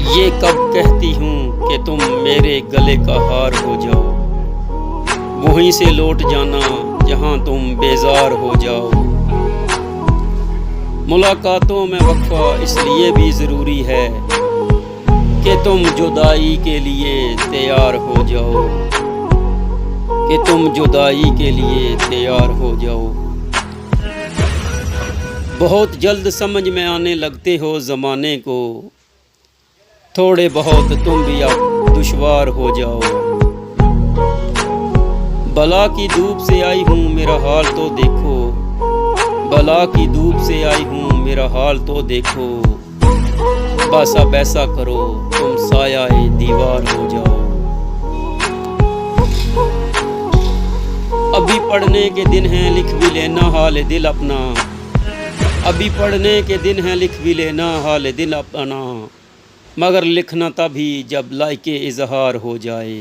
ये कब कहती हूँ कि तुम मेरे गले का हार हो जाओ, वहीं से लौट जाना जहाँ तुम बेजार हो जाओ। मुलाकातों में वक्फा इसलिए भी ज़रूरी है कि तुम जुदाई के लिए तैयार हो जाओ, कि तुम जुदाई के लिए तैयार हो जाओ। बहुत जल्द समझ में आने लगते हो ज़माने को, थोड़े बहुत तुम भी अब दुश्वार हो जाओ। बला की धूप से आई हूँ मेरा हाल तो देखो, बला की धूप से आई हूँ मेरा हाल तो देखो। बस अब ऐसा करो तुम साया-ए दीवार हो जाओ। अभी पढ़ने के दिन हैं लिख भी लेना हाल दिल अपना, अभी पढ़ने के दिन हैं लिख भी लेना हाल दिल अपना। मगर लिखना तभी जब लायके इज़हार हो जाए।